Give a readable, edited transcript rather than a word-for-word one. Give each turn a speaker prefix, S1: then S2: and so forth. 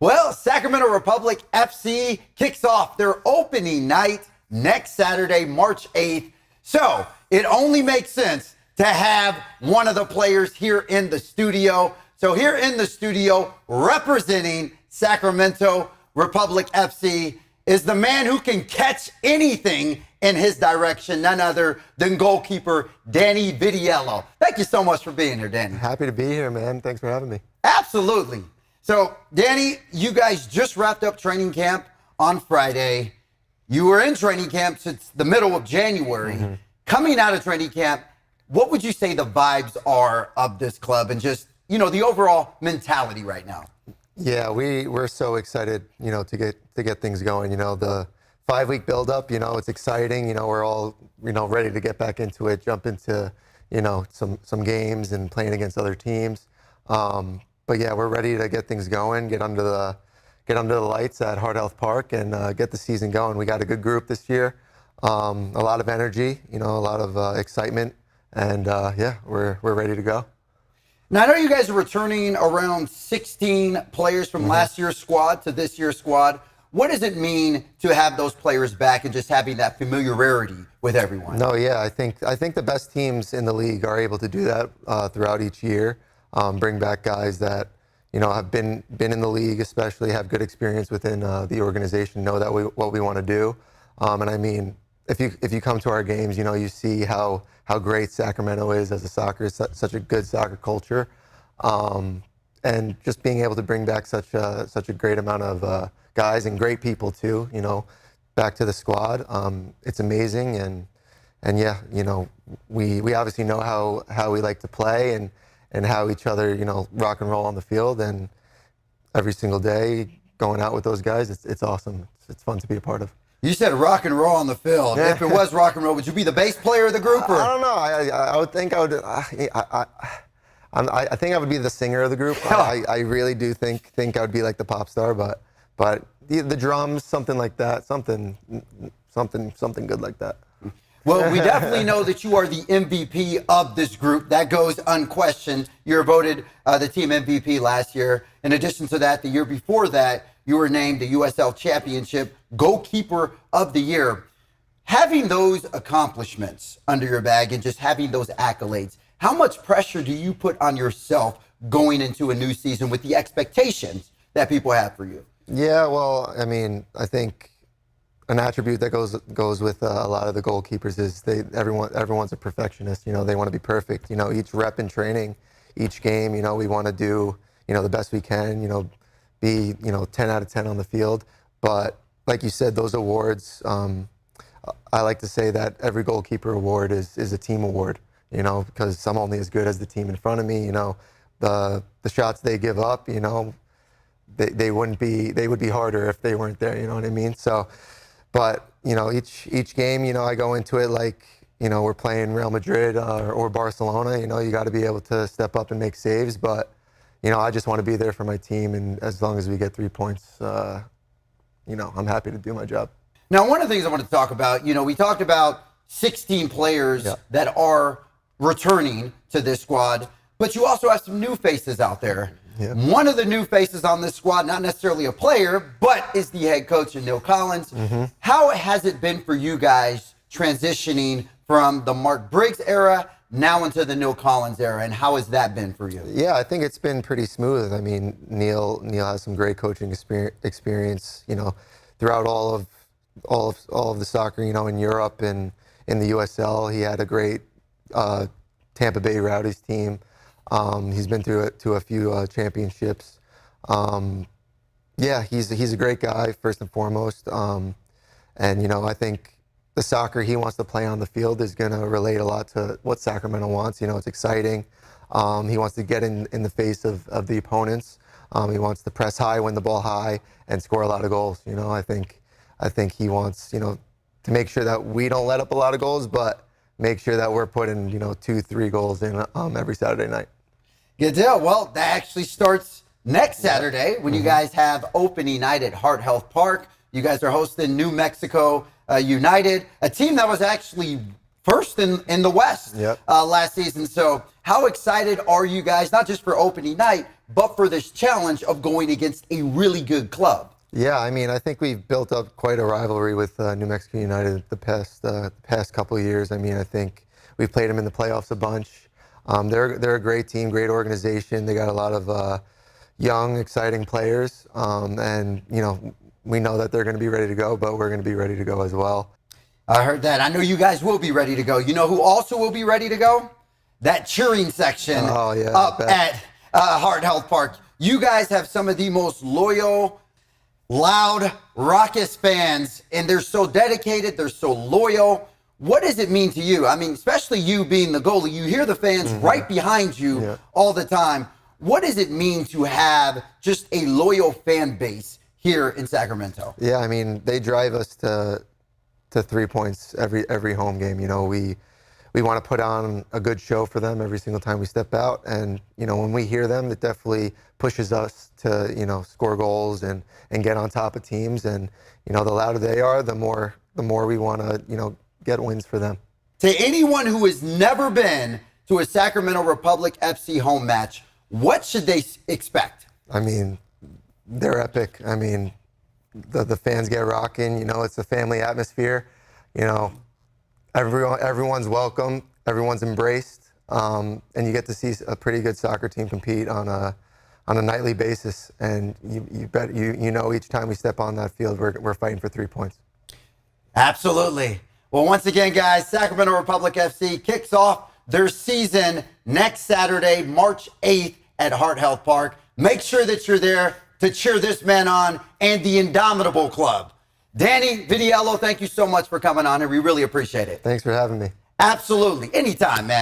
S1: Well, Sacramento Republic FC kicks off their opening night next Saturday, March 8th. So it only makes sense to have one of the players here in the studio. So here in the studio, representing Sacramento Republic FC, is the man who can catch anything in his direction, none other than goalkeeper Danny Vitiello. Thank you so much for being here, Danny.
S2: Happy to be here, man. Thanks for having me.
S1: Absolutely. So, Danny, you guys just wrapped up training camp on Friday. You were in training camp since the middle of January.
S2: Mm-hmm.
S1: Coming out of training camp, what would you say the vibes are of this club and just, the overall mentality right now?
S2: Yeah, we're so excited, to get things going. The 5-week buildup, it's exciting. We're all, ready to get back into it, jump into, some games and playing against other teams. But yeah, we're ready to get things going, get under the lights at Heart Health Park and get the season going. We got a good group this year, a lot of energy, a lot of excitement, and yeah, we're ready to go.
S1: Now, I know you guys are returning around 16 players from last year's squad to this year's squad. What does it mean to have those players back and just having that familiarity with everyone?
S2: No, yeah, I think the best teams in the league are able to do that throughout each year. Bring back guys that have been in the league, especially have good experience within the organization, know that what we want to do. And I mean, if you come to our games, you see how great Sacramento is as a soccer, such a good soccer culture, and just being able to bring back such a great amount of guys and great people too, back to the squad. It's amazing, and yeah, we obviously know how we like to play and how each other, rock and roll on the field, and every single day going out with those guys, it's awesome. It's fun to be a part of.
S1: You said rock and roll on the field.
S2: Yeah.
S1: If it was rock and roll, would you be the bass player of the group? Or?
S2: I don't know. I would think I would. I think I would be the singer of the group. I really do think I would be like the pop star, but the drums, something like that, something good like that.
S1: Well, we definitely know that you are the MVP of this group. That goes unquestioned. You were voted the team MVP last year. In addition to that, the year before that, you were named the USL Championship Goalkeeper of the Year. Having those accomplishments under your bag and just having those accolades, how much pressure do you put on yourself going into a new season with the expectations that people have for you?
S2: Yeah, well, I mean, I think an attribute that goes with a lot of the goalkeepers is everyone's a perfectionist. They want to be perfect. Each rep in training, each game, we want to do the best we can. Be 10 out of 10 on the field. But like you said, those awards, I like to say that every goalkeeper award is a team award. Because I'm only as good as the team in front of me. The shots they give up, they would be harder if they weren't there. You know what I mean? So. But, each game, I go into it like, we're playing Real Madrid or Barcelona. You got to be able to step up and make saves. But, I just want to be there for my team. And as long as we get 3 points, I'm happy to do my job.
S1: Now, one of the things I want to talk about, we talked about 16 players that are returning to this squad. But you also have some new faces out there. Yeah. One of the new faces on this squad, not necessarily a player, but is the head coach, Neil Collins. Mm-hmm. How has it been for you guys transitioning from the Mark Briggs era now into the Neil Collins era, and how has that been for you?
S2: Yeah, I think it's been pretty smooth. I mean, Neil has some great coaching experience, throughout all of the soccer, in Europe and in the USL. He had a great Tampa Bay Rowdies team. He's been to a few championships. Yeah, he's a great guy, first and foremost. And, I think the soccer he wants to play on the field is going to relate a lot to what Sacramento wants. It's exciting. He wants to get in the face of the opponents. He wants to press high, win the ball high, and score a lot of goals. I think he wants, to make sure that we don't let up a lot of goals, but make sure that we're putting, 2-3 goals in every Saturday night.
S1: Good deal. Well, that actually starts next Saturday when you guys have opening night at Heart Health Park. You guys are hosting New Mexico United, a team that was actually first in the West last season. So how excited are you guys, not just for opening night, but for this challenge of going against a really good club.
S2: Yeah, I mean, I think we've built up quite a rivalry with New Mexico United the past couple of years. I mean, I think we've played them in the playoffs a bunch. They're a great team, great organization. They got a lot of young, exciting players, and we know that they're going to be ready to go, but we're going to be ready to go as well.
S1: I heard that. I know you guys will be ready to go. You know who also will be ready to go? That cheering section up at Heart Health Park. You guys have some of the most loyal, loud, raucous fans, and they're so dedicated, they're so loyal. What does it mean to you? I mean, especially you being the goalie, you hear the fans right behind you all the time. What does it mean to have just a loyal fan base here in Sacramento?
S2: Yeah, I mean, they drive us to 3 points every home game. We want to put on a good show for them every single time we step out, and when we hear them, it definitely pushes us to score goals and get on top of teams. And the louder they are, the more we want to get wins for them.
S1: To anyone who has never been to a Sacramento Republic FC home match, what should they expect?
S2: I mean, they're epic. I mean, the fans get rocking. It's a family atmosphere. Everyone's welcome. Everyone's embraced, and you get to see a pretty good soccer team compete on a nightly basis. And each time we step on that field, we're fighting for 3 points.
S1: Absolutely. Well, once again, guys, Sacramento Republic FC kicks off their season next Saturday, March 8th at Heart Health Park. Make sure that you're there to cheer this man on and the Indomitable Club. Danny Vitiello, thank you so much for coming on, and we really appreciate it.
S2: Thanks for having me.
S1: Absolutely. Anytime, man.